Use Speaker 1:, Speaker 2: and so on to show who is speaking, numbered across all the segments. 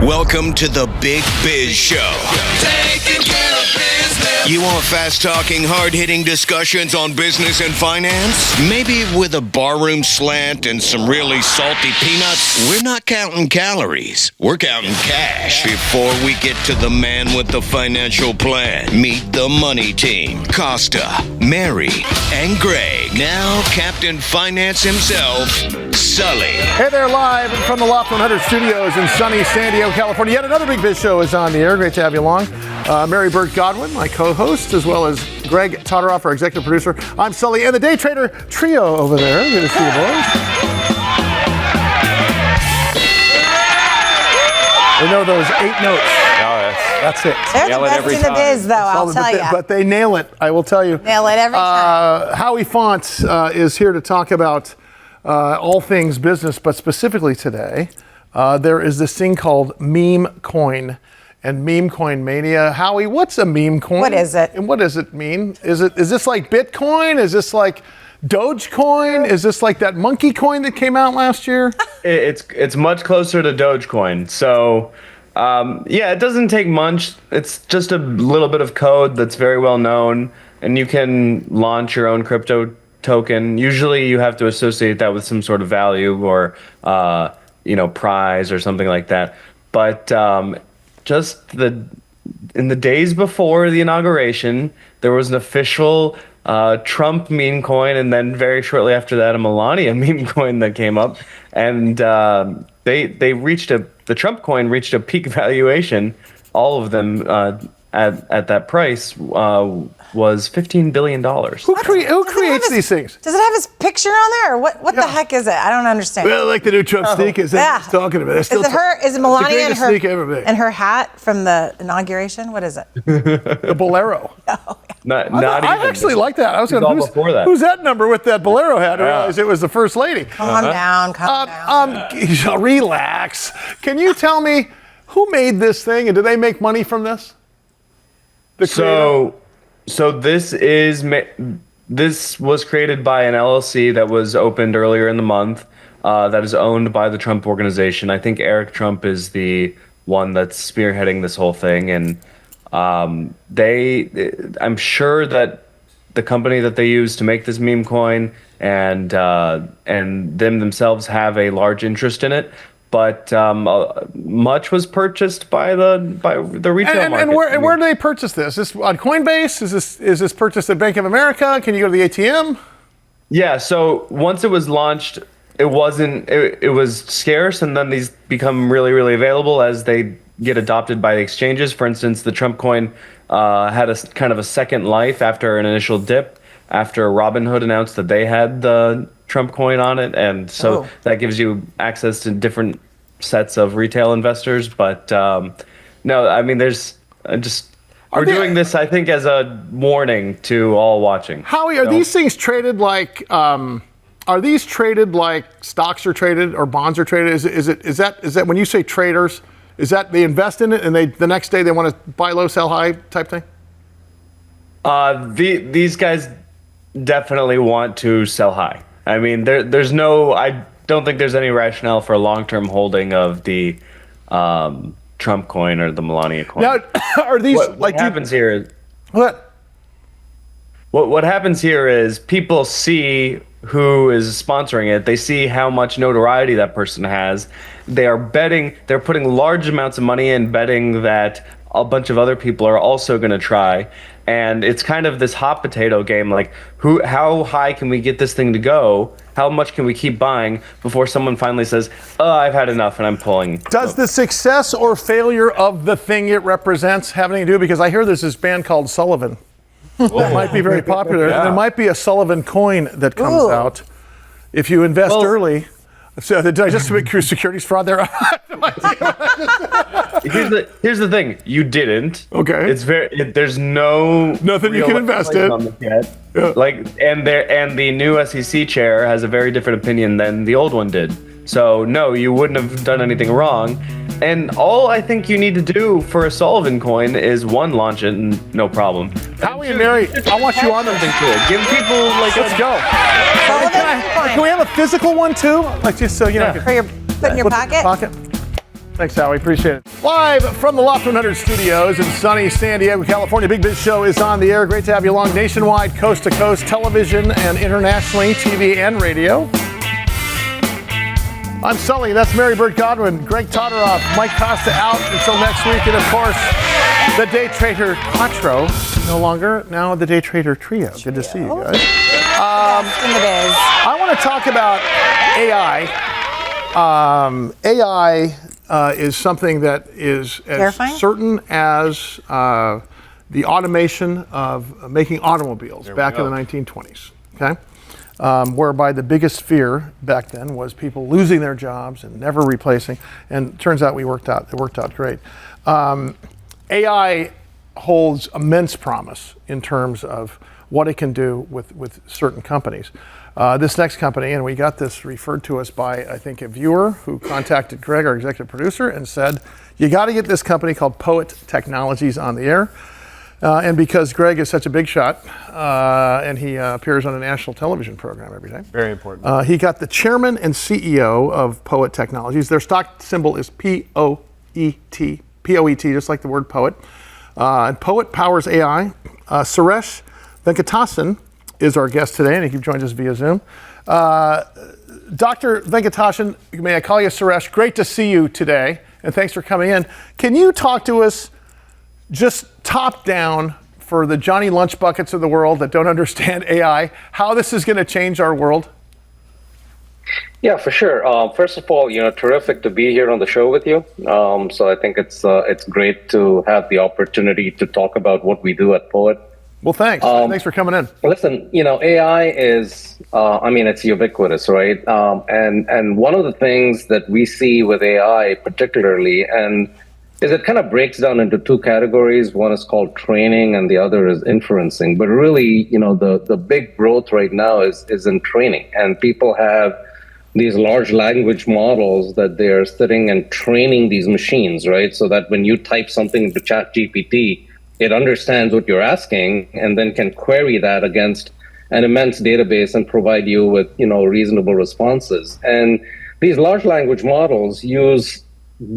Speaker 1: Welcome to the Big Biz Show.
Speaker 2: Taking care of business.
Speaker 1: You want fast-talking, hard-hitting discussions on business and finance? Maybe with a barroom slant and some really salty peanuts? We're not counting calories. We're counting cash. Before we get to the man with the financial plan, meet the money team. Costa, Mary, and Greg. Now Captain Finance himself, Sully.
Speaker 3: Hey there, live from the Loft 100 studios in sunny San Diego, California. Yet another Big Biz Show is on the air. Great to have you along. Mary Burt Godwin, my co-host, as well as Greg Todoroff, our executive producer. I'm Sully, and the Day Trader trio over there. Good to see you, boys. They know those 8 notes. That's it.
Speaker 4: They're the best in the biz, though, I'll tell you.
Speaker 3: But they nail it, I will tell you.
Speaker 4: Nail it every time.
Speaker 3: Howie Font is here to talk about all things business, but specifically today, there is this thing called meme coin and meme coin mania. Howie, what's a meme coin?
Speaker 4: What is it?
Speaker 3: And what does it mean? Is this like Bitcoin? Is this like Dogecoin? Is this like that monkey coin that came out last year?
Speaker 5: It's much closer to Dogecoin. So, it doesn't take much. It's just a little bit of code that's very well known, and you can launch your own crypto token. Usually you have to associate that with some sort of value or, prize or something like that. But in the days before the inauguration, there was an official Trump meme coin, and then very shortly after that, a Melania meme coin that came up, and the Trump coin reached a peak valuation. All of them at that price was $15 billion.
Speaker 3: Who creates these things?
Speaker 4: Does it have his picture on there, or what the heck is it? I don't understand.
Speaker 3: Well, like the new Trump sneak is talking about.
Speaker 4: Is it Melania and her hat from the inauguration? What is it?
Speaker 3: The Bolero.
Speaker 4: Oh,
Speaker 5: Not
Speaker 3: I actually like that. I was going to
Speaker 5: before that.
Speaker 3: Who's that number with that Bolero hat? I realized it was the first lady.
Speaker 4: Calm down.
Speaker 3: Relax. Can you tell me who made this thing, and do they make money from this?
Speaker 5: So this was created by an LLC that was opened earlier in the month, that is owned by the Trump organization. I think Eric Trump is the one that's spearheading this whole thing, and I'm sure that the company that they use to make this meme coin and them themselves have a large interest in it. But much was purchased by the retail market.
Speaker 3: And where do they purchase this? Is this on Coinbase? Is this purchased at Bank of America? Can you go to the ATM?
Speaker 5: Yeah. So once it was launched, it was scarce, and then these become really, really available as they get adopted by the exchanges. For instance, the Trump coin had a kind of a second life after an initial dip, after Robinhood announced that they had the Trump coin on it, and so that gives you access to different sets of retail investors. But no, I mean, we're doing this, I think, as a warning to all watching.
Speaker 3: Howie, are these things traded like? Are these traded like stocks are traded or bonds are traded? Is that when you say traders? Is that they invest in it and the next day they want to buy low, sell high type thing?
Speaker 5: These guys definitely want to sell high. I mean, I don't think there's any rationale for a long-term holding of the Trump coin or the Melania coin.
Speaker 3: Now, are these
Speaker 5: what happens here is
Speaker 3: what?
Speaker 5: What happens here is people see who is sponsoring it. They see how much notoriety that person has. They're putting large amounts of money in, betting that a bunch of other people are also going to try. And it's kind of this hot potato game, like how high can we get this thing to go? How much can we keep buying before someone finally says, I've had enough and I'm pulling.
Speaker 3: Does the success or failure of the thing it represents have anything to do? Because I hear there's this band called Sullivan that might be very popular. Yeah. And there might be a Sullivan coin that comes out if you invest early. So did I just make securities fraud there?
Speaker 5: Here's the thing. You didn't.
Speaker 3: Okay.
Speaker 5: There's nothing
Speaker 3: you can invest in.
Speaker 5: Yeah. And the new SEC chair has a very different opinion than the old one did. So no, you wouldn't have done anything wrong. And all I think you need to do for a Sullivan coin is launch it and no problem.
Speaker 3: Howie and Mary, I want you on something to it. Give people let's go. Can we have a physical one too? Like just so you know.
Speaker 4: For your put in your pocket.
Speaker 3: Thanks, Howie. Appreciate it. Live from the Loft 100 studios in sunny San Diego, California. Big Biz Show is on the air. Great to have you along. Nationwide, coast to coast, television and internationally, TV and radio. I'm Sully. That's Mary Burt Godwin, Greg Todoroff, Mike Costa out until next week. And of course, the Day Trader Quattro. No longer, now the Day Trader Trio. Good to see you guys.
Speaker 4: In the biz.
Speaker 3: I want to talk about AI. AI is something that is as
Speaker 4: Terrifying?
Speaker 3: certain as the automation of making automobiles back in the 1920s. Okay, whereby the biggest fear back then was people losing their jobs and never replacing. And it turns out it worked out great. AI holds immense promise in terms of what it can do with certain companies. This next company, and we got this referred to us by, I think, a viewer who contacted Greg, our executive producer, and said, you got to get this company called Poet Technologies on the air. And because Greg is such a big shot, and he appears on a national television program every day.
Speaker 6: Very important.
Speaker 3: He got the chairman and CEO of Poet Technologies. Their stock symbol is P-O-E-T, P-O-E-T, just like the word poet. And Poet powers AI. Suresh Venkatesan is our guest today, and he joins us via Zoom. Dr. Venkatesan, may I call you Suresh? Great to see you today, and thanks for coming in. Can you talk to us just top down for the Johnny Lunch Buckets of the world that don't understand AI, how this is going to change our world?
Speaker 7: Yeah, for sure. First of all, terrific to be here on the show with you. So I think it's great to have the opportunity to talk about what we do at Poet.
Speaker 3: Well, thanks. Thanks for coming in.
Speaker 7: Listen, AI is, it's ubiquitous, right? And one of the things that we see with AI particularly, is it kind of breaks down into two categories. One is called training and the other is inferencing. But really, the big growth right now is in training. And people have these large language models that they're sitting and training these machines, right? So that when you type something into ChatGPT, it understands what you're asking and then can query that against an immense database and provide you with, reasonable responses. And these large language models use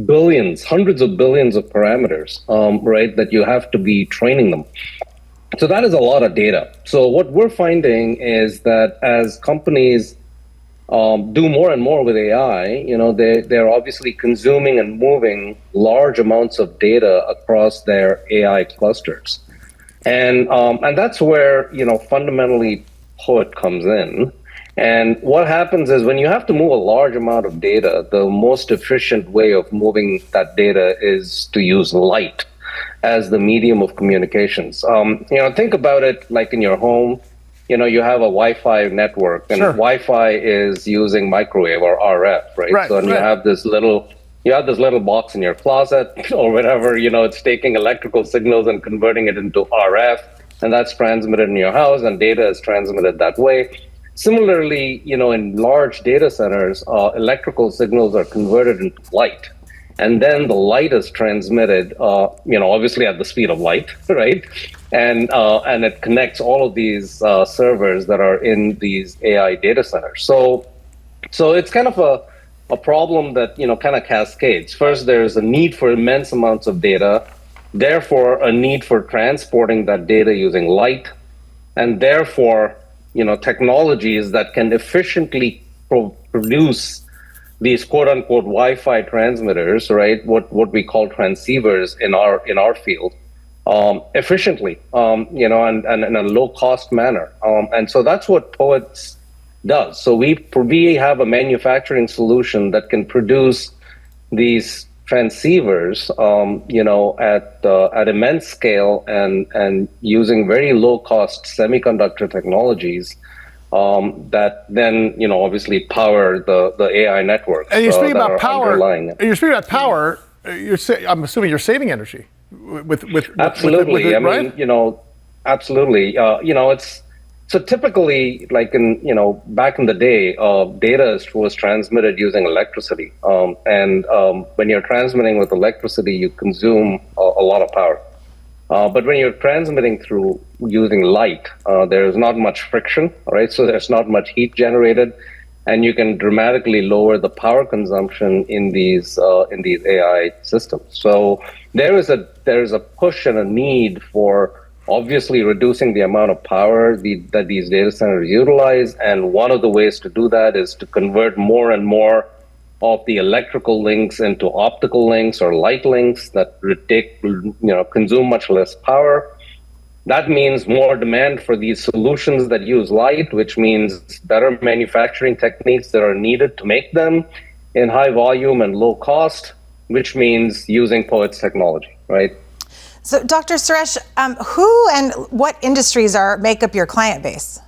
Speaker 7: billions, hundreds of billions of parameters, right, that you have to be training them. So that is a lot of data. So what we're finding is that as companies do more and more with AI, they're obviously consuming and moving large amounts of data across their AI clusters. And that's where, fundamentally Poet comes in. And what happens is when you have to move a large amount of data, the most efficient way of moving that data is to use light as the medium of communications. Think about it like in your home. You have a Wi-Fi network, and
Speaker 3: Sure.
Speaker 7: Wi-Fi is using microwave or RF, right?
Speaker 3: Right,
Speaker 7: So and
Speaker 3: right.
Speaker 7: you have this little box in your closet or whatever. It's taking electrical signals and converting it into RF, and that's transmitted in your house, and data is transmitted that way. Similarly, in large data centers, electrical signals are converted into light. And then the light is transmitted, obviously at the speed of light, right? And it connects all of these servers that are in these AI data centers. So it's kind of a problem that, kind of cascades. First, there's a need for immense amounts of data, therefore a need for transporting that data using light, and therefore, technologies that can efficiently produce these quote unquote Wi-Fi transmitters, right? What we call transceivers in our field, efficiently, and in a low cost manner. And so that's what Poets does. So we have a manufacturing solution that can produce these transceivers, at immense scale and using very low cost semiconductor technologies. That then, obviously power the AI networks.
Speaker 3: And you're speaking about
Speaker 7: power.
Speaker 3: I'm assuming you're saving energy with
Speaker 7: Absolutely.
Speaker 3: with it, right?
Speaker 7: Absolutely. It's so typically like back in the day, data was transmitted using electricity. And when you're transmitting with electricity, you consume a lot of power. But when you're transmitting through using light, there's not much friction, right? So there's not much heat generated. and you can dramatically lower the power consumption in these AI systems. So there is a push and a need for obviously reducing the amount of power that these data centers utilize, and one of the ways to do that is to convert more and more of the electrical links into optical links or light links that consume much less power. That means more demand for these solutions that use light, which means better manufacturing techniques that are needed to make them in high volume and low cost, which means using POET's technology, right?
Speaker 4: So, Dr. Suresh, who and what industries make up your client base?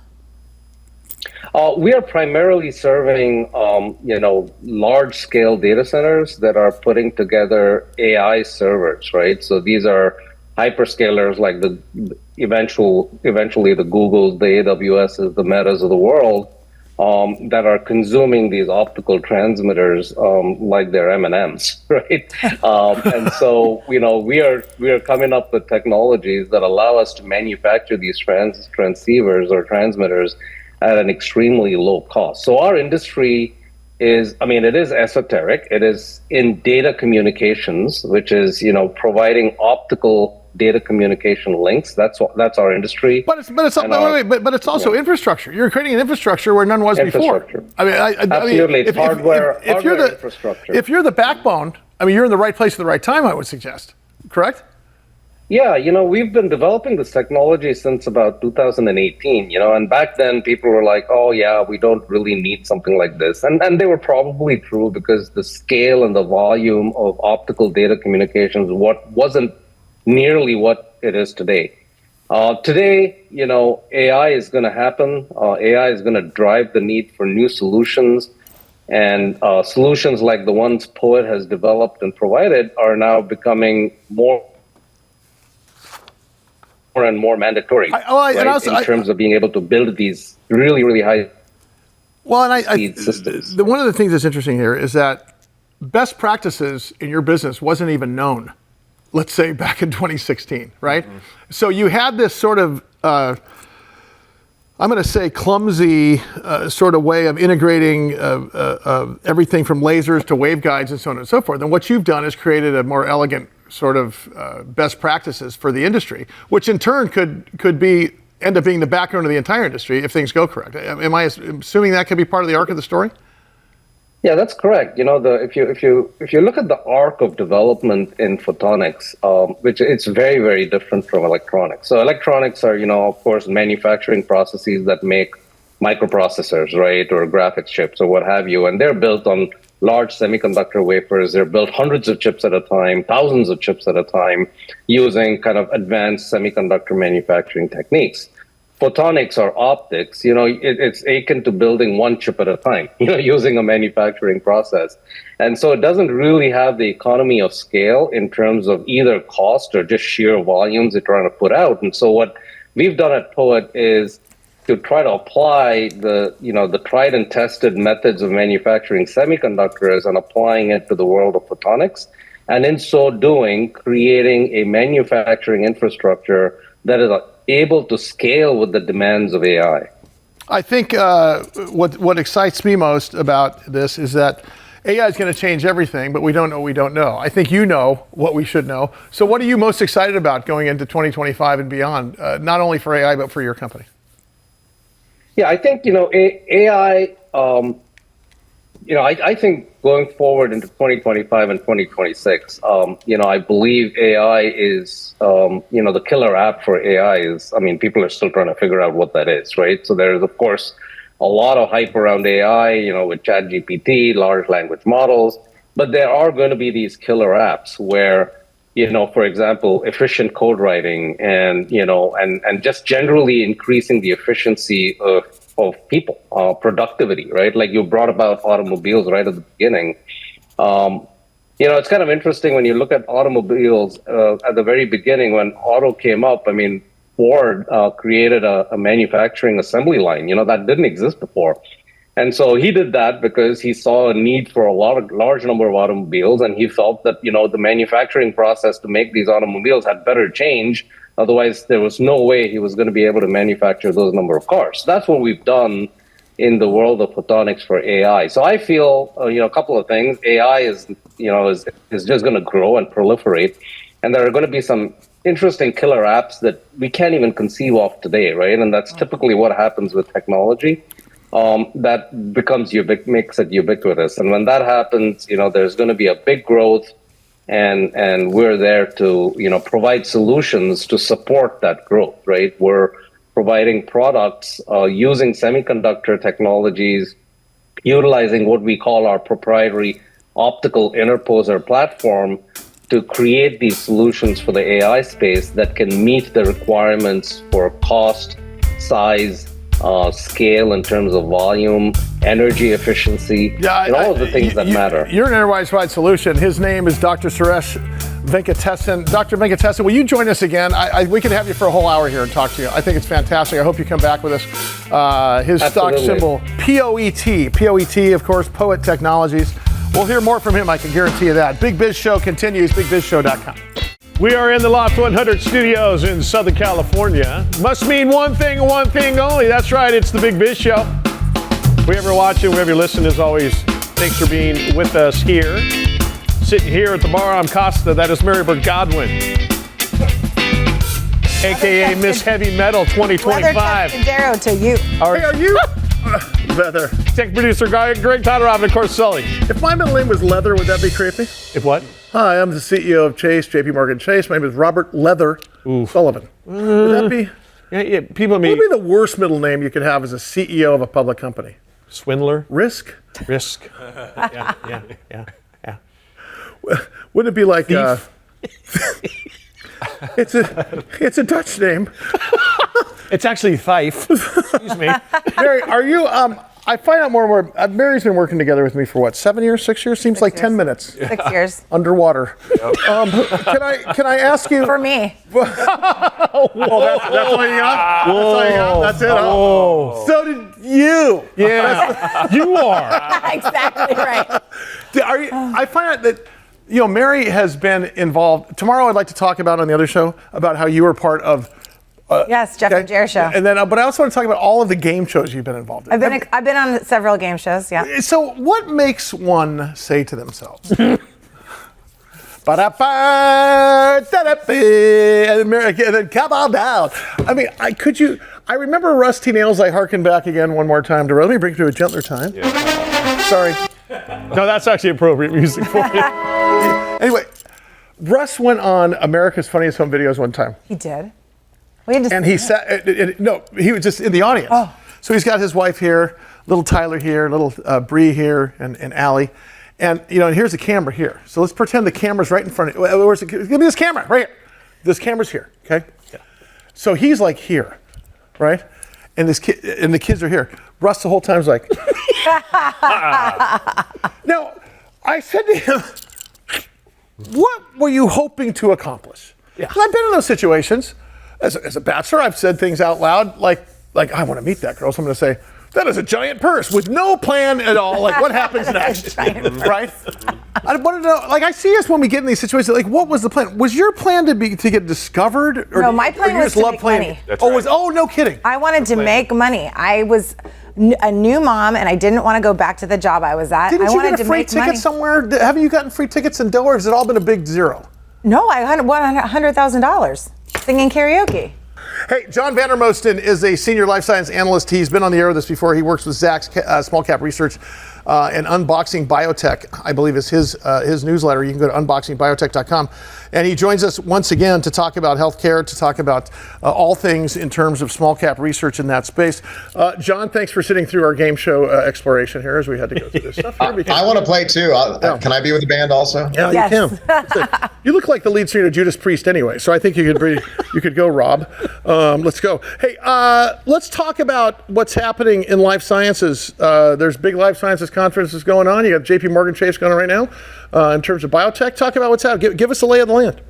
Speaker 7: We are primarily serving, large-scale data centers that are putting together AI servers, right? So these are hyperscalers like eventually the Googles, the AWSs, the Metas of the world, that are consuming these optical transmitters like they're M&Ms, right? And so, we are coming up with technologies that allow us to manufacture these transceivers or transmitters at an extremely low cost. So our industry it is esoteric. It is in data communications, which is, providing optical data communication links. That's our industry.
Speaker 3: But it's also infrastructure. You're creating an infrastructure where none was before.
Speaker 7: Absolutely, it's hardware infrastructure.
Speaker 3: If you're the backbone, you're in the right place at the right time, I would suggest. Correct?
Speaker 7: Yeah, we've been developing this technology since about 2018, and back then people were like, oh yeah, we don't really need something like this. And they were probably true, because the scale and the volume of optical data communications wasn't nearly what it is today. Today, AI is going to happen. AI is going to drive the need for new solutions. And solutions like the ones POET has developed and provided are now becoming more and more mandatory, in terms of being able to build these really, really high speed systems.
Speaker 3: One of the things that's interesting here is that best practices in your business wasn't even known, let's say back in 2016, right? Mm-hmm. So you had this sort of, I'm going to say clumsy sort of way of integrating everything from lasers to waveguides and so on and so forth. And what you've done is created a more elegant sort of best practices for the industry, which in turn could end up being the backbone of the entire industry if things go correct. Am I assuming that could be part of the arc of the story?
Speaker 7: Yeah, that's correct. If you look at the arc of development in photonics, which it's very, very different from electronics. So electronics are, of course, manufacturing processes that make microprocessors, right, or graphics chips or what have you, and they're built on large semiconductor wafers. They're built hundreds of chips at a time, thousands of chips at a time, using kind of advanced semiconductor manufacturing techniques. Photonics or optics, it's akin to building one chip at a time, using a manufacturing process. And so it doesn't really have the economy of scale in terms of either cost or just sheer volumes they're trying to put out. And so what we've done at POET is to try to apply the tried and tested methods of manufacturing semiconductors and applying it to the world of photonics. And in so doing, creating a manufacturing infrastructure that is able to scale with the demands of AI.
Speaker 3: I think what excites me most about this is that AI is going to change everything, but we don't know what we don't know. I think you know what we should know. So what are you most excited about going into 2025 and beyond, not only for AI, but for your company?
Speaker 7: Yeah, I think, AI, I think going forward into 2025 and 2026, I believe AI is, the killer app for AI is, people are still trying to figure out what that is, right? So there is, of course, a lot of hype around AI, with ChatGPT, large language models, but there are going to be these killer apps where, for example, efficient code writing and just generally increasing the efficiency of people, productivity, right? Like you brought about automobiles right at the beginning. It's kind of interesting when you look at automobiles at the very beginning when auto came up. Ford created a manufacturing assembly line, that didn't exist before. And so he did that because he saw a need for a large number of automobiles, and he felt that, the manufacturing process to make these automobiles had better change. Otherwise, there was no way he was going to be able to manufacture those number of cars. That's what we've done in the world of photonics for AI. So I feel, a couple of things. AI is just going to grow and proliferate, and there are going to be some interesting killer apps that we can't even conceive of today, right? And that's typically what happens with technology. That makes it ubiquitous. And when that happens, there's going to be a big growth, and we're there to, provide solutions to support that growth, right? We're providing products using semiconductor technologies, utilizing what we call our proprietary optical interposer platform to create these solutions for the AI space that can meet the requirements for cost, size, scale in terms of volume, energy efficiency, and all of the things that matter.
Speaker 3: You're an enterprise-wide solution. His name is Dr. Suresh Venkatesan. Dr. Venkatesan, will you join us again? We can have you for a whole hour here and talk to you. I think it's fantastic. I hope you come back with us. His stock symbol, POET. POET, of course, Poet Technologies. We'll hear more from him, I can guarantee you that. Big Biz Show continues, bigbizshow.com.
Speaker 6: We are in the Loft 100 studios in Southern California. Must mean one thing and one thing only. That's right, it's the Big Biz Show. Whoever you're watching, whoever you're listening, as always, thanks for being with us here. Sitting here at the bar, I'm Costa. That is Marybird Godwin, a.k.a. Miss Heavy Metal 2025.
Speaker 4: Leather to you.
Speaker 3: Hey, are you? Leather.
Speaker 6: Tech producer Greg Todorov, and of course, Sully.
Speaker 3: If my middle name was Leather, would that be creepy?
Speaker 6: If what?
Speaker 3: Hi, I'm the CEO of Chase, JP Morgan Chase. My name is Robert Leather Sullivan. Would that be?
Speaker 6: Yeah, people
Speaker 3: What would be the worst middle name you could have as a CEO of a public company?
Speaker 6: Swindler.
Speaker 3: Risk?
Speaker 6: Risk. Yeah.
Speaker 3: Wouldn't it be like it's a Dutch name.
Speaker 6: It's actually Thief. Excuse me.
Speaker 3: Mary, are you I find out more and more. Mary's been working together with me for what, 7 years, 6 years? Seems like 10 minutes.
Speaker 4: 6 years.
Speaker 3: Underwater. Yep. Can I ask you?
Speaker 4: For me.
Speaker 3: Well, that's all you got? Whoa. That's all you got? That's it?
Speaker 6: Whoa.
Speaker 3: So did you.
Speaker 6: Yeah. You are.
Speaker 4: Exactly right.
Speaker 3: I find out that, Mary has been involved. Tomorrow I'd like to talk about on the other show about how you were part of
Speaker 4: yes, Jeff and Jer show.
Speaker 3: And then, but I also want to talk about all of the game shows you've been involved in.
Speaker 4: I've been on several game shows. Yeah.
Speaker 3: So, what makes one say to themselves, "Ba-da-ba, da-da-ba," and then come on down? I mean, I remember Rusty Nails. I hearken back again one more time to. Let me bring it to a gentler time. Yeah. Sorry.
Speaker 6: No, that's actually appropriate music for you.
Speaker 3: Anyway, Russ went on America's Funniest Home Videos one time.
Speaker 4: He did. We had to
Speaker 3: and he sat. No, he was just in the audience.
Speaker 4: Oh.
Speaker 3: So he's got his wife here, little Tyler here, little Bree here, and Allie, and and here's the camera here. So let's pretend the camera's right in front of you. Where's it? Give me this camera right here. This camera's here. Okay. Yeah. So he's like here, right? And the kids are here. Russ the whole time's like. Now, I said to him, "What were you hoping to accomplish?" Yeah. I've been in those situations. As a bachelor, I've said things out loud like I want to meet that girl. So I'm going to say, that is a giant purse with no plan at all. Like, what happens next? Right? I want to know. Like, I see us when we get in these situations. Like, what was the plan? Was your plan to get discovered? Or
Speaker 4: no, my plan was to make money.
Speaker 3: No kidding.
Speaker 4: I wanted to make money. I was a new mom, and I didn't want to go back to the job I was at.
Speaker 3: Didn't you get a free ticket
Speaker 4: money
Speaker 3: somewhere? Haven't you gotten free tickets in Dover? Or has it all been a big zero?
Speaker 4: No, I won $100,000 singing karaoke.
Speaker 3: Hey, John Vandermosten is a senior life science analyst. He's been on the air with us before. He works with Zacks, small cap research, and Unboxing Biotech, I believe is his newsletter. You can go to unboxingbiotech.com. And he joins us once again to talk about healthcare, to talk about all things in terms of small cap research in that space. John, thanks for sitting through our game show exploration here as we had to go through this stuff.
Speaker 8: I want to play too. Can I be with the band also?
Speaker 3: Yeah, yes. You can. You look like the lead singer of Judas Priest anyway, so I think you could go, Rob. Let's go. Hey, let's talk about what's happening in life sciences. There's big life sciences conferences going on. You got JP Morgan Chase going on right now. In terms of biotech, talk about what's happening. Give us a lay of the land.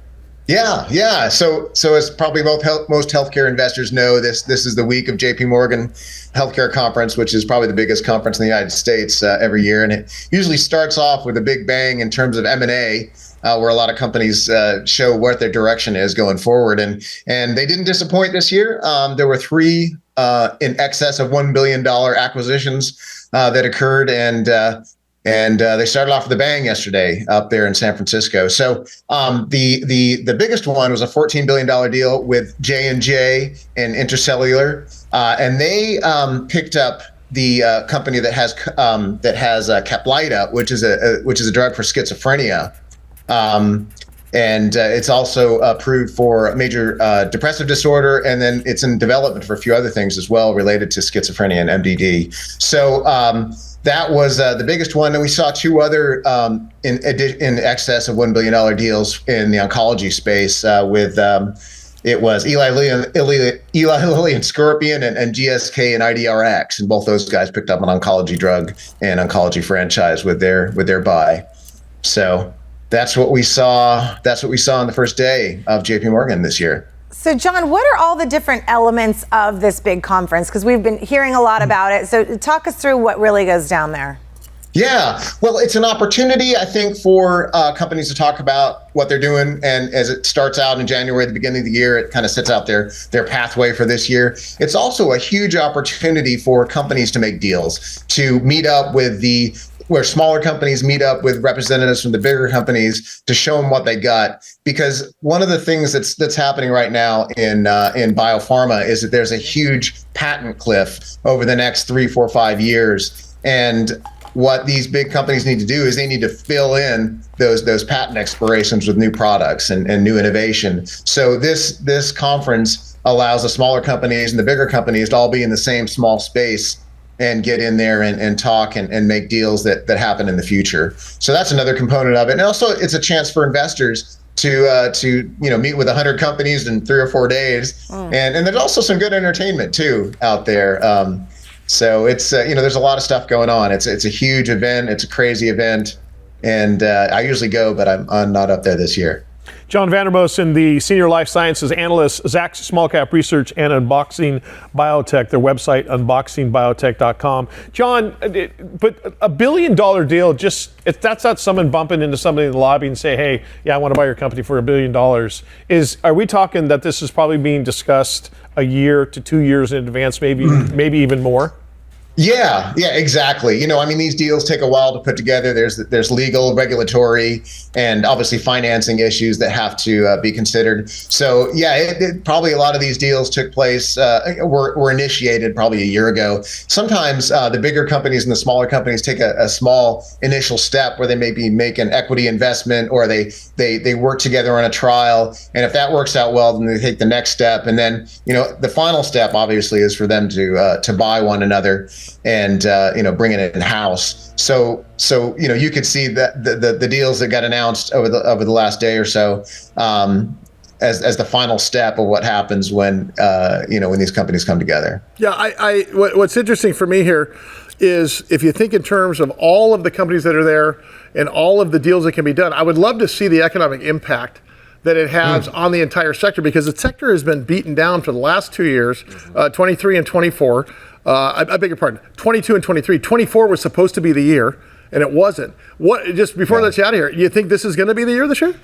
Speaker 8: Yeah. So as probably most healthcare investors know, this is the week of JP Morgan Healthcare Conference, which is probably the biggest conference in the United States every year. And it usually starts off with a big bang in terms of M&A, where a lot of companies show what their direction is going forward. And they didn't disappoint this year. There were three in excess of $1 billion acquisitions that occurred, and they started off with a bang yesterday up there in San Francisco. So the biggest one was a $14 billion deal with J&J and Intercellular, and they picked up the company that has Caplyta, which is a drug for schizophrenia. And it's also approved for major depressive disorder, and then it's in development for a few other things as well related to schizophrenia and MDD. So that was the biggest one, and we saw two other in excess of $1 billion deals in the oncology space with it was Eli Lilly and Scorpion and GSK and IDRX, and both those guys picked up an oncology drug and oncology franchise with their buy. So. That's what we saw. That's what we saw on the first day of JP Morgan this year.
Speaker 4: So, John, what are all the different elements of this big conference? Because we've been hearing a lot about it. So talk us through what really goes down there.
Speaker 8: Yeah, well, it's an opportunity, I think, for companies to talk about what they're doing. And as it starts out in January, at the beginning of the year, it kind of sets out their pathway for this year. It's also a huge opportunity for companies to make deals, to meet up with where smaller companies meet up with representatives from the bigger companies to show them what they got. Because one of the things that's happening right now in biopharma is that there's a huge patent cliff over the next 3, 4, 5 years. And what these big companies need to do is they need to fill in those patent expirations with new products and new innovation. So this conference allows the smaller companies and the bigger companies to all be in the same small space and get in there and talk and make deals that happen in the future. So that's another component of it. And also it's a chance for investors to meet with 100 companies in 3 or 4 days. And there's also some good entertainment too out there. So it's there's a lot of stuff going on. It's a huge event. It's a crazy event. And I usually go, but I'm not up there this year.
Speaker 6: John Vandermosten, the Senior Life Sciences Analyst, Zacks Small Cap Research, and Unboxing Biotech, their website, unboxingbiotech.com. John, but $1 billion deal, if that's not someone bumping into somebody in the lobby and say, hey, yeah, I want to buy your company for $1 billion, are we talking that this is probably being discussed a year to 2 years in advance, maybe even more?
Speaker 8: Yeah, exactly. These deals take a while to put together. There's legal, regulatory, and obviously financing issues that have to be considered. So yeah, probably a lot of these deals took place, were initiated probably a year ago. Sometimes the bigger companies and the smaller companies take a small initial step where they maybe make an equity investment, or they work together on a trial. And if that works out well, then they take the next step. And then, the final step obviously is for them to buy one another and bring it in-house. So you could see that the deals that got announced over the last day or so as the final step of what happens when these companies come together.
Speaker 3: Yeah, what's interesting for me here is if you think in terms of all of the companies that are there and all of the deals that can be done, I would love to see the economic impact that it has on the entire sector, because the sector has been beaten down for the last 2 years, 23 and 24. I beg your pardon, 22 and 23. 24 was supposed to be the year, and it wasn't. Just before I let you out of here, you think this is going to be the year this year?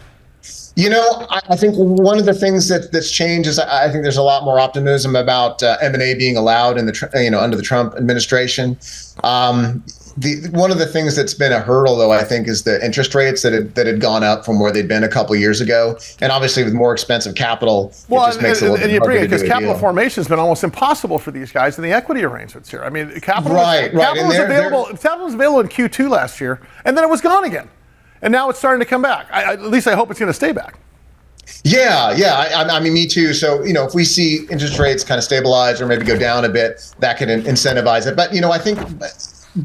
Speaker 8: I think one of the things that's changed is I think there's a lot more optimism about M&A being allowed in under the Trump administration. One of the things that's been a hurdle, though, I think, is the interest rates that had gone up from where they'd been a couple of years ago, and obviously with more expensive capital, it just makes it a little bit harder to do a deal.
Speaker 3: Because capital formation has been almost impossible for these guys in the equity arrangements here. Capital was available in Q2 last year, and then it was gone again, and now it's starting to come back. At least I hope it's going to stay back.
Speaker 8: Yeah. Me too. So, if we see interest rates kind of stabilize or maybe go down a bit, that could incentivize it. But, I think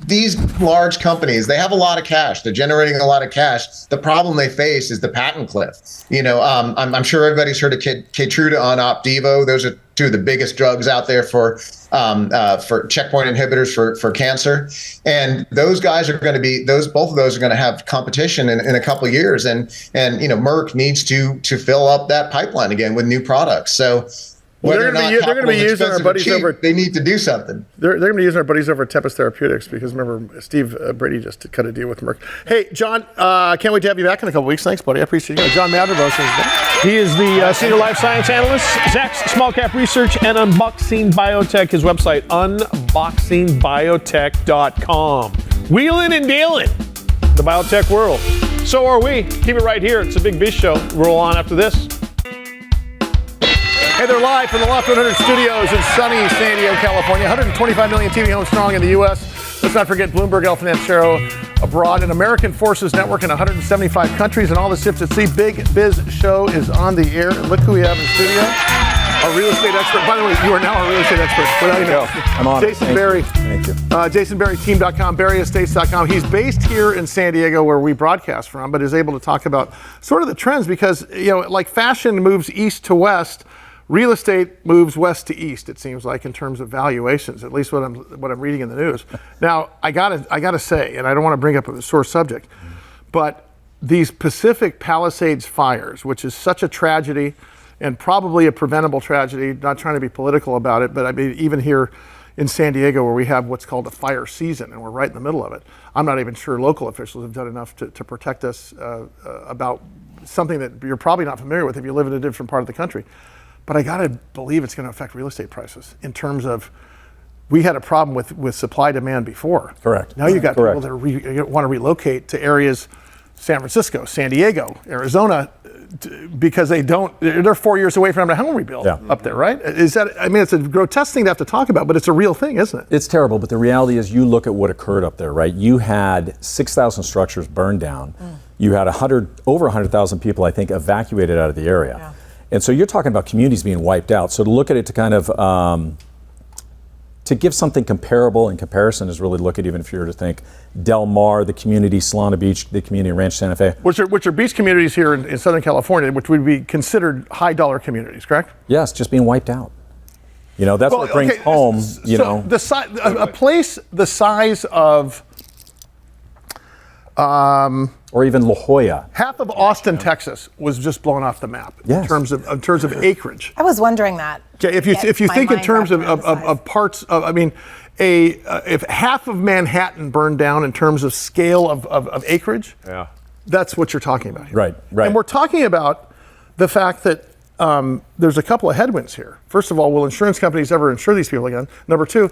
Speaker 8: these large companies, they have a lot of cash. They're generating a lot of cash. The problem they face is the patent cliff. I'm sure everybody's heard of Keytruda on Opdivo. Those are two of the biggest drugs out there for checkpoint inhibitors for cancer. And those guys are going to be both of those are going to have competition in a couple of years. And Merck needs to fill up that pipeline again with new products. So
Speaker 3: they're going to be using our buddies over.
Speaker 8: They need to do something.
Speaker 3: They're going to be using our buddies over at Tempest Therapeutics because remember, Steve Brady just cut a deal with Merck. Hey, John, can't wait to have you back in a couple weeks. Thanks, buddy. I appreciate you. John Vandermosten.
Speaker 6: He is the senior life science analyst. Zacks Small Cap Research and Unboxing Biotech. His website, unboxingbiotech.com. Wheeling and dealing, the biotech world. So are we. Keep it right here. It's a Big Biz Show. Roll on after this.
Speaker 3: Hey, they're live from the Loft 100 studios in sunny San Diego, California. 125 million TV homes strong in the U.S. Let's not forget Bloomberg El Financiero abroad, an American Forces network in 175 countries, and all the shifts at sea. Big Biz Show is on the air. And look who we have in studio. Our real estate expert. By the way, you are now our real estate expert. Without even
Speaker 9: I'm on.
Speaker 3: Jason Berry.
Speaker 9: Thank you.
Speaker 3: JasonBerryTeam.com, BerryEstates.com. He's based here in San Diego where we broadcast from, but is able to talk about sort of the trends because, like fashion moves east to west, real estate moves west to east, it seems like, in terms of valuations, at least what I'm reading in the news. Now, I gotta say, and I don't want to bring up a sore subject, but these Pacific Palisades fires, which is such a tragedy and probably a preventable tragedy, not trying to be political about it, but I mean, even here in San Diego where we have what's called a fire season and we're right in the middle of it, I'm not even sure local officials have done enough to protect us about something that you're probably not familiar with if you live in a different part of the country. But I gotta believe it's gonna affect real estate prices in terms of, we had a problem with supply demand before.
Speaker 9: Correct.
Speaker 3: Now you've got people that want to relocate to areas, San Francisco, San Diego, Arizona, because they're 4 years away from a home rebuild up there, right? It's a grotesque thing to have to talk about, but it's a real thing, isn't it?
Speaker 9: It's terrible, but the reality is you look at what occurred up there, right? You had 6,000 structures burned down. You had over 100,000 people, I think, evacuated out of the area.
Speaker 4: Yeah.
Speaker 9: And so you're talking about communities being wiped out. So to look at it to kind of, to give something comparable in comparison is really look at, even if you were to think Del Mar, the community, Solana Beach, the community, Ranch Santa Fe.
Speaker 3: Which are beach communities here in Southern California, which would be considered high dollar communities, correct?
Speaker 9: Yes, just being wiped out. That's what brings home,
Speaker 3: a place the size of,
Speaker 9: or even La Jolla.
Speaker 3: half of Austin, Texas, was just blown off the map in terms of acreage.
Speaker 4: I was wondering that.
Speaker 3: Okay, if you think in terms of parts of, if half of Manhattan burned down in terms of scale of acreage, that's what you're talking about here.
Speaker 9: Right.
Speaker 3: And we're talking about the fact that there's a couple of headwinds here. First of all, will insurance companies ever insure these people again? Number two,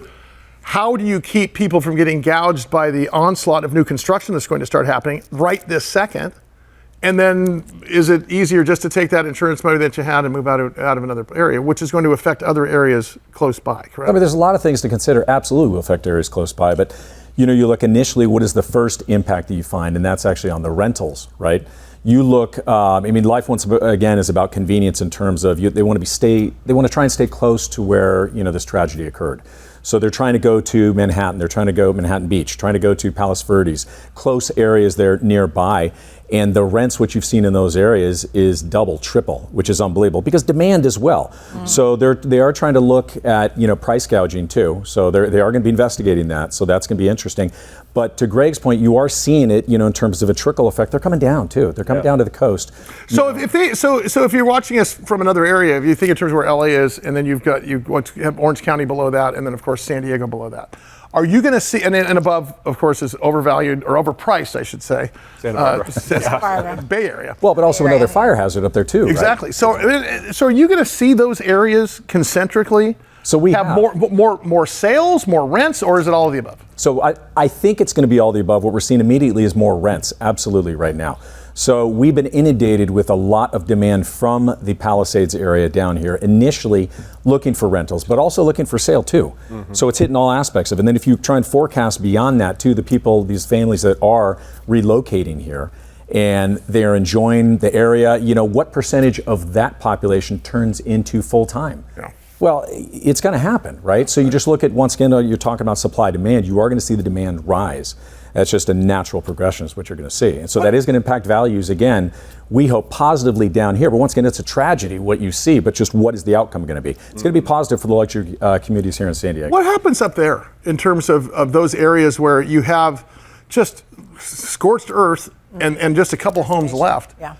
Speaker 3: how do you keep people from getting gouged by the onslaught of new construction that's going to start happening right this second? And then is it easier just to take that insurance money that you had and move out of another area, which is going to affect other areas close by, correct?
Speaker 9: There's a lot of things to consider. Absolutely will affect areas close by. But, you look initially, what is the first impact that you find? And that's actually on the rentals, right? You look, life once again is about convenience in terms of they want to try and stay close to where, this tragedy occurred. So they're trying to go to Manhattan, they're trying to go Manhattan Beach, trying to go to Palos Verdes, close areas there nearby. And the rents, what you've seen in those areas, is double, triple, which is unbelievable because demand as well. So they are trying to look at price gouging too. So they are going to be investigating that. So that's going to be interesting. But to Greg's point, you are seeing it, in terms of a trickle effect. They're coming down too. They're coming down to the coast.
Speaker 3: So if you're watching us from another area, if you think in terms of where LA is, and then you have Orange County below that, and then of course San Diego below that. Are you going to see, and above, of course, is overvalued or overpriced, I should say,
Speaker 4: Santa Barbara.
Speaker 3: Bay Area.
Speaker 9: Well, but also another fire hazard up there too.
Speaker 3: Exactly.
Speaker 9: Right?
Speaker 3: So are you going to see those areas concentrically?
Speaker 9: So we
Speaker 3: have more sales, more rents, or is it all of the above?
Speaker 9: So I think it's going to be all of the above. What we're seeing immediately is more rents, absolutely, right now. So we've been inundated with a lot of demand from the Palisades area down here, initially looking for rentals, but also looking for sale too. So it's hitting all aspects of it. And then if you try and forecast beyond that too, the people, these families that are relocating here, and they're enjoying the area, what percentage of that population turns into full-time? Well, it's going to happen, right? So you just look at, once again, you're talking about supply demand, you are going to see the demand rise. That's just a natural progression is what you're going to see. And so that is going to impact values, again, we hope positively down here. But once again, it's a tragedy what you see, but just what is the outcome going to be? It's going to be positive for the luxury communities here in San Diego.
Speaker 3: What happens up there in terms of those areas where you have just scorched earth and just a couple homes left?
Speaker 4: Yeah.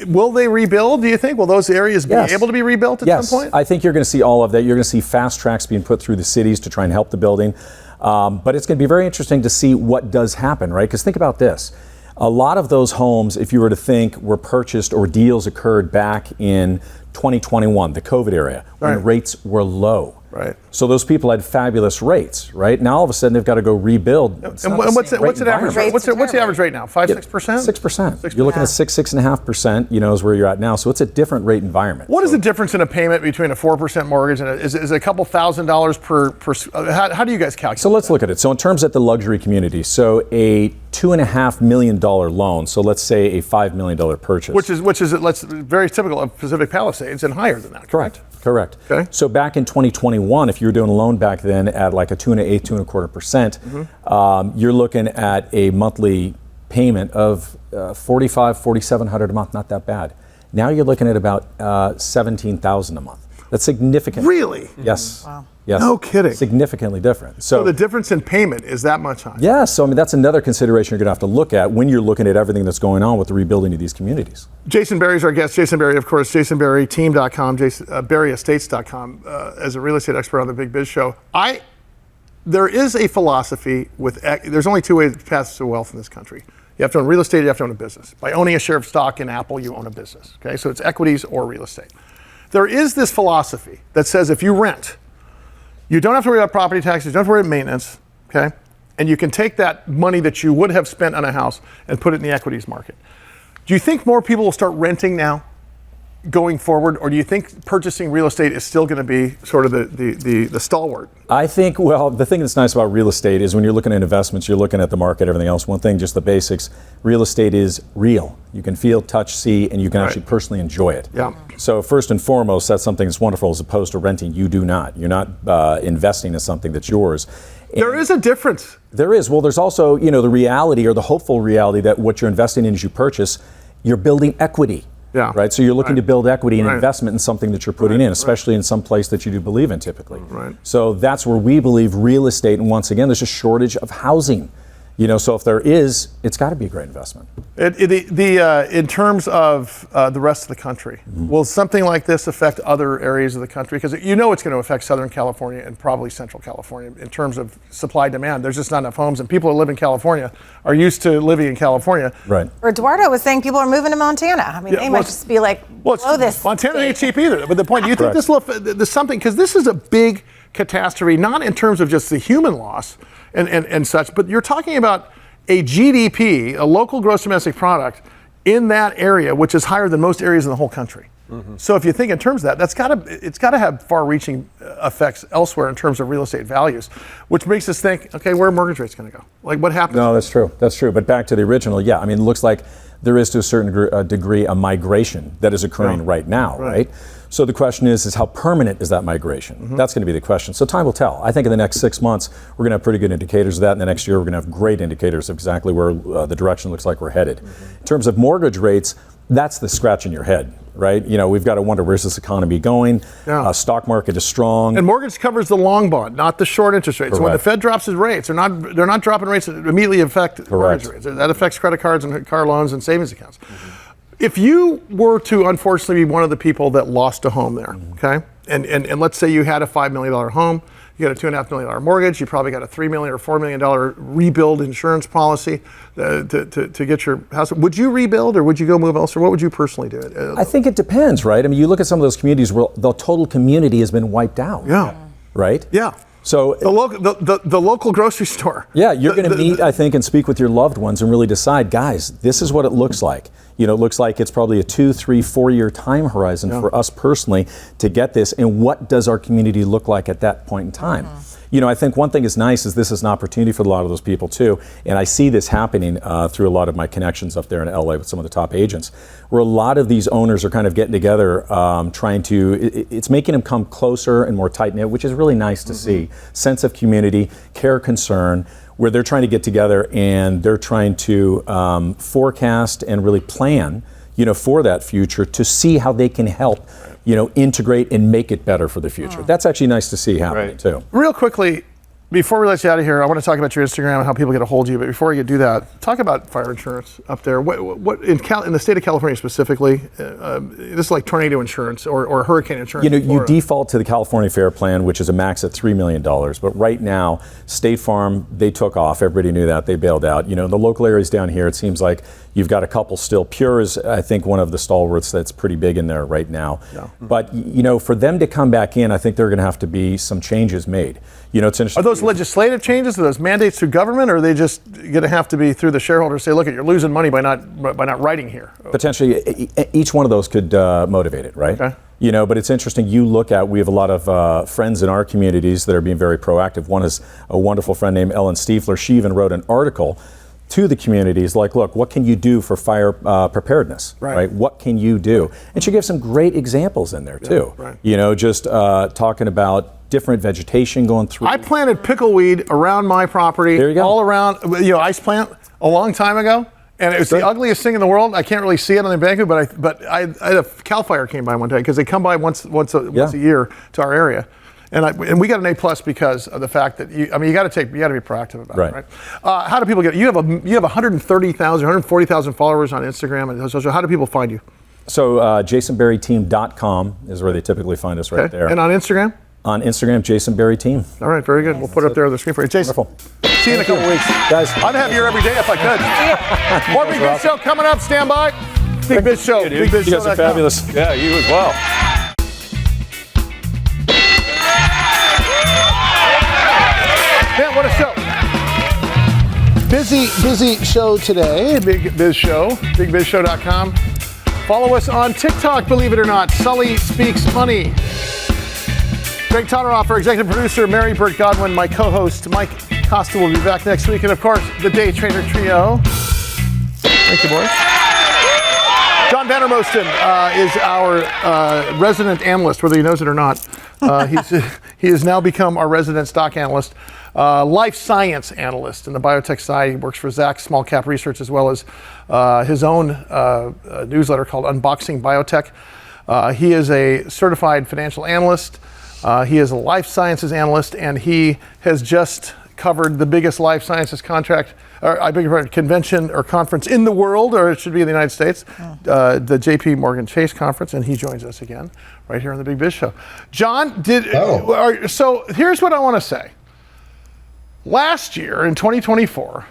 Speaker 3: Will they rebuild, do you think? Will those areas be able to be rebuilt at some point?
Speaker 9: I think you're going to see all of that. You're going to see fast tracks being put through the cities to try and help the building. But it's going to be very interesting to see what does happen, right? Because think about this. A lot of those homes, if you were to think, were purchased or deals occurred back in 2021, the COVID era, when rates were low.
Speaker 3: Right.
Speaker 9: So those people had fabulous rates, right? Now all of a sudden they've got to go rebuild.
Speaker 3: And what's the average rate? What's the average rate now? 5-6%?
Speaker 9: 6%. You're looking at 6.5%. Is where you're at now. So it's a different rate environment.
Speaker 3: What is the difference in a payment between a 4% mortgage and is it a couple $1,000s per? How do you guys calculate?
Speaker 9: So let's look at it. So in terms of the luxury community, so a $2.5 million loan. So let's say a $5 million purchase,
Speaker 3: which is very typical of Pacific Palisades and higher than that.
Speaker 9: Correct.
Speaker 3: Okay.
Speaker 9: So back in 2021, if you were doing a loan back then at like a 2.25%, you're looking at a monthly payment of $4,700 a month. Not that bad. Now you're looking at about $17,000 a month. That's significant.
Speaker 3: Really?
Speaker 9: Yes.
Speaker 4: Wow.
Speaker 9: Yes.
Speaker 3: No kidding.
Speaker 9: Significantly different.
Speaker 3: So the difference in payment is that much higher.
Speaker 9: Yeah, so that's another consideration you're going to have to look at when you're looking at everything that's going on with the rebuilding of these communities.
Speaker 3: Jason Berry's our guest. Jason Berry, of course, jasonberryteam.com, berryestates.com, as a real estate expert on the Big Biz Show. There is a philosophy there's only two paths to wealth in this country. You have to own real estate, you have to own a business. By owning a share of stock in Apple, you own a business. Okay, so it's equities or real estate. There is this philosophy that says if you rent, you don't have to worry about property taxes, you don't have to worry about maintenance, okay? And you can take that money that you would have spent on a house and put it in the equities market. Do you think more people will start renting now going forward, or do you think purchasing real estate is still going to be sort of the stalwart?
Speaker 9: I think, well, the thing that's nice about real estate is when you're looking at investments, you're looking at the market, everything else. One thing, just the basics, real estate is real. You can feel, touch, see, and you can actually personally enjoy it.
Speaker 3: Yeah.
Speaker 9: So first and foremost, that's something that's wonderful as opposed to renting. You do not. You're not investing in something that's yours.
Speaker 3: There is a difference.
Speaker 9: There is. Well, there's also, the reality or the hopeful reality that what you're investing in as you purchase, you're building equity.
Speaker 3: Yeah.
Speaker 9: Right. So you're looking to build equity and
Speaker 3: Right.
Speaker 9: investment in something that you're putting in, especially in some place that you do believe in typically.
Speaker 3: Right.
Speaker 9: So that's where we believe real estate, and once again, there's a shortage of housing. So if there is, it's got to be a great investment.
Speaker 3: In terms of the rest of the country, will something like this affect other areas of the country? Because it's going to affect Southern California and probably Central California in terms of supply demand. There's just not enough homes, and people who live in California are used to living in California.
Speaker 9: Right.
Speaker 4: Or Eduardo was saying people are moving to Montana. I mean, they might just be like, this.
Speaker 3: Montana ain't cheap either. But the point, do you think there's something, because this is a big catastrophe, not in terms of just the human loss and such, but you're talking about a GDP, a local gross domestic product, in that area, which is higher than most areas in the whole country. So if you think in terms of that, it's got to have far-reaching effects elsewhere in terms of real estate values, which makes us think, okay, where are mortgage rates going to go? Like, what happens?
Speaker 9: No, that's true. That's true. But back to the original, yeah. I mean, it looks like there is to a certain degree a migration that is occurring right now, right? So the question is how permanent is that migration? That's going to be the question. So time will tell. I think in the next 6 months, we're going to have pretty good indicators of that. In the next year, we're going to have great indicators of exactly where the direction looks like we're headed. In terms of mortgage rates, that's the scratch in your head, right? We've got to wonder, where's this economy going? Stock market is strong.
Speaker 3: And mortgage covers the long bond, not the short interest rates. So when the Fed drops its rates, they're not dropping rates that immediately affect mortgage rates. That affects credit cards and car loans and savings accounts. If you were to unfortunately be one of the people that lost a home there, okay, and let's say you had a $5 million home, you got a $2.5 million mortgage, you probably got a $3 million or $4 million rebuild insurance policy to get your house. Would you rebuild or would you go move elsewhere? What would you personally do?
Speaker 9: I think it depends, right? I mean, you look at some of those communities where the total community has been wiped out.
Speaker 3: Yeah.
Speaker 9: Right?
Speaker 3: Yeah.
Speaker 9: So
Speaker 3: the local grocery store.
Speaker 9: Yeah, you're going to meet, I think, and speak with your loved ones and really decide, guys, this is what it looks like. It looks like it's probably a 2, 3, 4 year time horizon for us personally to get this. And what does our community look like at that point in time? I think one thing is nice is this is an opportunity for a lot of those people too. And I see this happening through a lot of my connections up there in LA with some of the top agents, where a lot of these owners are kind of getting together, trying to, it's making them come closer and more tight knit, which is really nice to see. Sense of community, care, concern, where they're trying to get together and they're trying to forecast and really plan, for that future to see how they can help, integrate and make it better for the future. That's actually nice to see happening too.
Speaker 3: Real quickly, Before we let you out of here, I want to talk about your Instagram and how people get a hold of you. But before you do that, talk about fire insurance up there. What in the state of California specifically? This is like tornado insurance or hurricane insurance.
Speaker 9: You default to the California Fair Plan, which is a max at $3 million. But right now, State Farm, they took off. Everybody knew that. They bailed out. The local areas down here, it seems like you've got a couple still. Pure is, I think, one of the stalwarts that's pretty big in there right now. Yeah. But, for them to come back in, I think there are going to have to be some changes made. It's interesting.
Speaker 3: Are those legislative changes? Are those mandates through government, or are they just going to have to be through the shareholders? Say, look, you're losing money by not writing here.
Speaker 9: Potentially, each one of those could motivate it, right? Okay. But it's interesting. We have a lot of friends in our communities that are being very proactive. One is a wonderful friend named Ellen Stiefler. She even wrote an article to the communities like, look, what can you do for fire preparedness, right? What can you do? And she gives some great example in there too. Right. Just talking about different vegetation going through.
Speaker 3: I planted pickleweed around my property. There you go. All around, ice plant a long time ago. And it was the ugliest thing in the world. I can't really see it on the embankment, but I had a CAL FIRE came by one day because they come by once a year to our area. And we got an A+ because of the fact that you got to be proactive about it, right? How do people get? You have 130,000, 140,000 followers on Instagram and social. How do people find you?
Speaker 9: So jasonberryteam.com is where they typically find us right there.
Speaker 3: And on Instagram?
Speaker 9: On Instagram, Jason Berry Team.
Speaker 3: All right, very good. We'll put it up there on the screen for you. Jason, see you in a couple weeks.
Speaker 9: Guys.
Speaker 3: I'd have you here every day if I could. More Big Biz Show coming up. Stand by. Big Biz Show.
Speaker 9: You guys are fabulous.
Speaker 6: Yeah, you as well.
Speaker 3: Man, what a show. Busy show today. Big Biz Show. BigBizShow.com. Follow us on TikTok, believe it or not. Sully Speaks Money. Greg Todoroff, our executive producer, Mary Burt Godwin, my co-host, Mike Costa will be back next week. And of course, the Day Trader Trio. Thank you, boys. John Vandermosten is our resident analyst, whether he knows it or not. He has now become our resident stock analyst, life science analyst in the biotech side. He works for Zacks Small Cap Research as well as his own newsletter called Unboxing Biotech. He is a certified financial analyst. He is a life sciences analyst, and he has just covered the biggest life sciences convention or conference in the world, or it should be in the United States, the JP Morgan Chase conference, and he joins us again right here on the Big Biz Show. John, so here's what I want to say. Last year in 2024,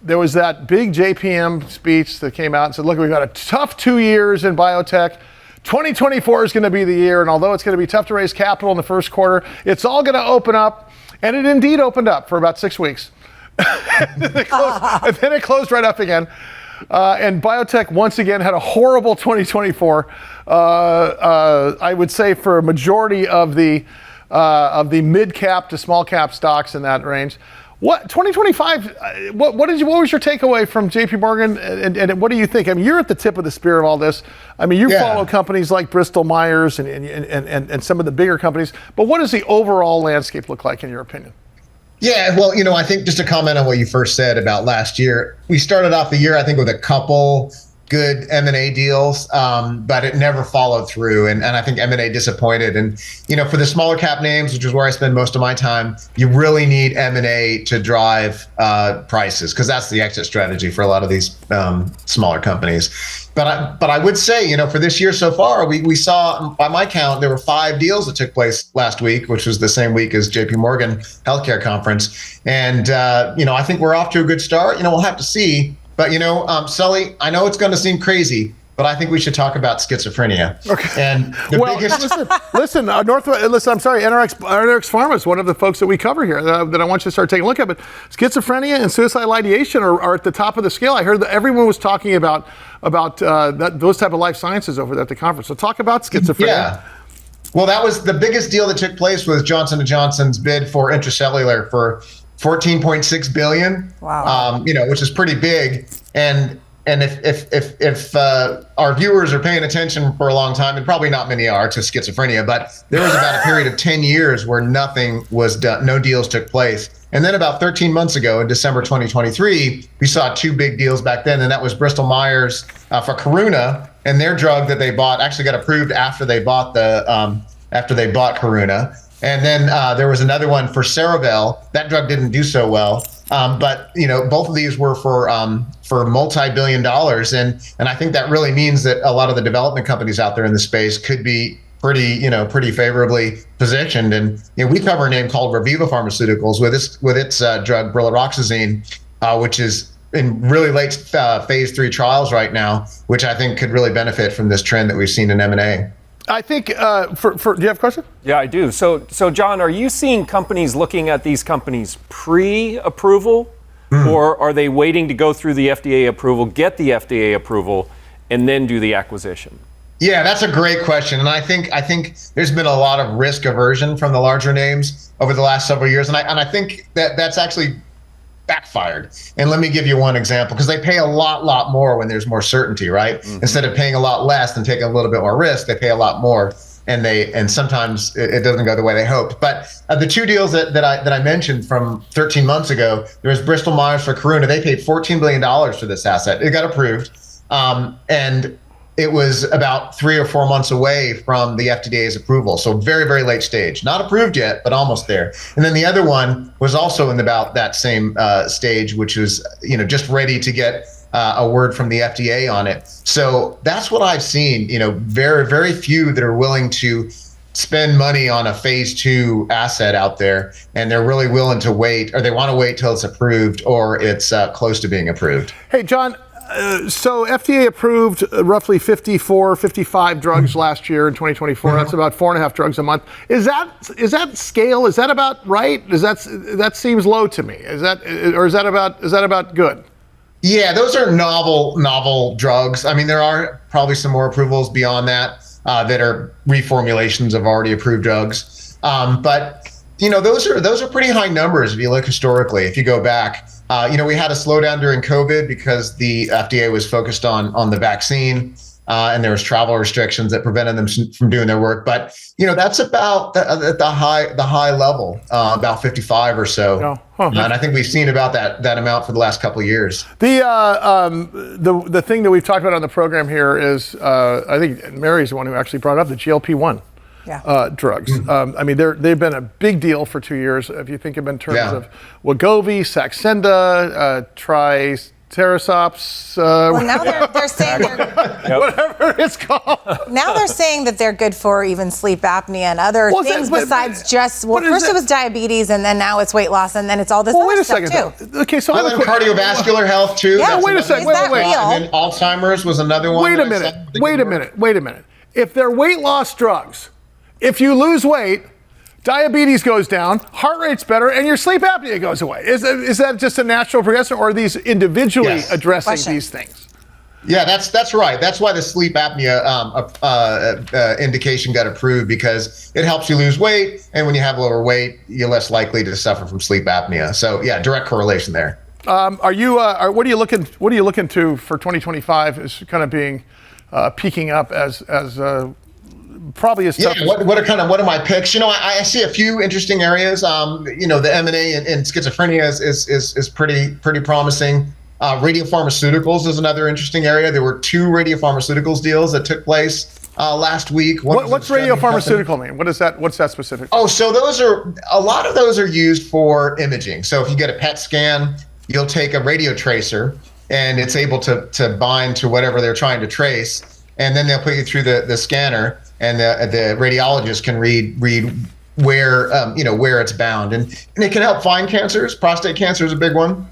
Speaker 3: there was that big JPM speech that came out and said, look, we've got a tough 2 years in biotech. 2024 is going to be the year, and although it's going to be tough to raise capital in the first quarter, it's all going to open up, and it indeed opened up for about 6 weeks. and then it closed right up again. And biotech once again had a horrible 2024. I would say for a majority of the mid cap to small cap stocks in that range. What 2025? What was your takeaway from JP Morgan, and what do you think? I mean, you're at the tip of the spear of all this. I mean, you follow companies like Bristol Myers and some of the bigger companies. But what does the overall landscape look like in your opinion?
Speaker 8: Yeah, well, I think just to comment on what you first said about last year, we started off the year, I think, with a couple good M&A deals, but it never followed through. And I think M&A disappointed. And, for the smaller cap names, which is where I spend most of my time, you really need M&A to drive prices, because that's the exit strategy for a lot of these smaller companies. But I would say, for this year so far, we saw, by my count, there were 5 deals that took place last week, which was the same week as JP Morgan Healthcare Conference. And, I think we're off to a good start. We'll have to see. But, Sully, I know it's going to seem crazy, but I think we should talk about schizophrenia.
Speaker 3: Okay.
Speaker 8: And the biggest.
Speaker 3: Listen, I'm sorry, NRX Pharma is one of the folks that we cover here that I want you to start taking a look at. But schizophrenia and suicidal ideation are at the top of the scale. I heard that everyone was talking about those type of life sciences over there at the conference. So talk about schizophrenia.
Speaker 8: Yeah. Well, that was the biggest deal that took place was Johnson & Johnson's bid for Intracellular for $14.6 billion.
Speaker 4: Wow.
Speaker 8: Which is pretty big. And if our viewers are paying attention for a long time, and probably not many are to schizophrenia, but there was about a period of 10 years where nothing was done, no deals took place. And then about 13 months ago, in December 2023, we saw 2 big deals back then, and that was Bristol Myers for Karuna, and their drug that they bought actually got approved after they bought Karuna. And then there was another one for Cerevel. That drug didn't do so well. But both of these were for multi-billion dollars, and I think that really means that a lot of the development companies out there in the space could be pretty favorably positioned. And we cover a name called Reviva Pharmaceuticals with its drug brilaroxazine, which is in really late phase 3 trials right now, which I think could really benefit from this trend that we've seen in M&A.
Speaker 3: I think do you have a question?
Speaker 10: Yeah, I do. So John, are you seeing companies looking at these companies pre-approval, or are they waiting to go through the FDA approval, get the FDA approval, and then do the acquisition?
Speaker 8: Yeah, that's a great question, and I think there's been a lot of risk aversion from the larger names over the last several years, and I think that's actually backfired. And let me give you one example, because they pay a lot more when there's more certainty, right? Instead of paying a lot less and taking a little bit more risk, they pay a lot more, and sometimes it doesn't go the way they hoped. But the two deals that I mentioned from 13 months ago, there was Bristol Myers for Karuna. They paid $14 billion for this asset. It got approved, and it was about 3 or 4 months away from the FDA's approval. So very, very late stage. Not approved yet, but almost there. And then the other one was also in about that same stage, which was, just ready to get a word from the FDA on it. So that's what I've seen, very, very few that are willing to spend money on a phase 2 asset out there. And they're really willing to wait, or they want to wait till it's approved or it's close to being approved.
Speaker 3: Hey, John, so FDA approved roughly 55 drugs last year in 2024. That's about 4.5 drugs a month. Is that scale? Is that about right? That seems low to me. Is that about good?
Speaker 8: Yeah, those are novel drugs. I mean, there are probably some more approvals beyond that that are reformulations of already approved drugs. But those are pretty high numbers if you look historically. If you go back. We had a slowdown during COVID because the FDA was focused on the vaccine, and there was travel restrictions that prevented them from doing their work. But that's about at the high level, about 55 or so. And I think we've seen about that amount for the last couple of years.
Speaker 3: The thing that we've talked about on the program here is I think Mary's the one who actually brought up the GLP-1. Drugs. I mean, they've been a big deal for 2 years. If you think of in terms of Wegovy, Saxenda, Triceratops.
Speaker 4: Well, now they're saying
Speaker 3: whatever it's called.
Speaker 4: Now they're saying that they're good for even sleep apnea and other things besides just. Well, first it was diabetes, and then now it's weight loss, and then it's all this other stuff too.
Speaker 3: Okay, so
Speaker 8: cardiovaseware health too.
Speaker 4: Yeah,
Speaker 3: wait a second. Wait.
Speaker 8: And then Alzheimer's was another one.
Speaker 3: Wait a minute. If they're weight loss drugs, if you lose weight, diabetes goes down, heart rate's better, and your sleep apnea goes away. Is that just a natural progression, or are these individually addressing these things?
Speaker 8: Yeah, that's right. That's why the sleep apnea indication got approved, because it helps you lose weight, and when you have lower weight, you're less likely to suffer from sleep apnea. So yeah, direct correlation there.
Speaker 3: What are you looking to for 2025 as kind of being peaking up as probably as tough.
Speaker 8: What are my picks? I see a few interesting areas. The M&A in schizophrenia is pretty promising. Radiopharmaceuticals is another interesting area. There were 2 radiopharmaceuticals deals that took place last week.
Speaker 3: What's radiopharmaceutical mean? What's that specific?
Speaker 8: Oh, so a lot of those are used for imaging. So if you get a PET scan, you'll take a radio tracer, and it's able to bind to whatever they're trying to trace, and then they'll put you through the scanner, and the radiologist can read where where it's bound, and it can help find cancers. Prostate cancer is a big one.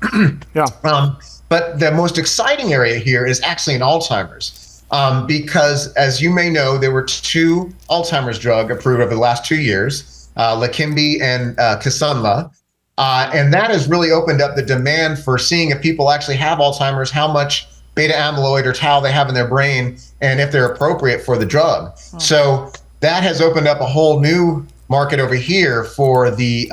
Speaker 8: But the most exciting area here is actually in Alzheimer's, because as you may know, there were 2 Alzheimer's drug approved over the last 2 years, Leqembi and Kisunla. And that has really opened up the demand for seeing if people actually have Alzheimer's, how much beta amyloid or tau they have in their brain, and if they're appropriate for the drug. So that has opened up a whole new market over here for the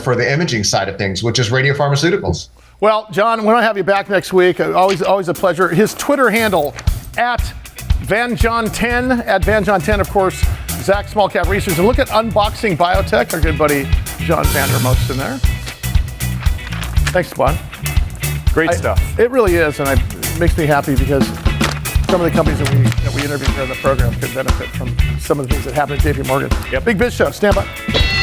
Speaker 8: for the imaging side of things, which is radiopharmaceuticals.
Speaker 3: Well, John, we're going to have you back next week. Always a pleasure. His Twitter handle at VanJohn10, at VanJohn10, of course, Zacks Small Cap Research. And look at Unboxing Biotech, our good buddy John Vandermosten there. Thanks, Juan.
Speaker 10: Great stuff.
Speaker 3: It really is, and it makes me happy because some of the companies that we interviewed here in the program could benefit from some of the things that happen at JP Morgan.
Speaker 6: Yep.
Speaker 3: Big Biz Show, stand by.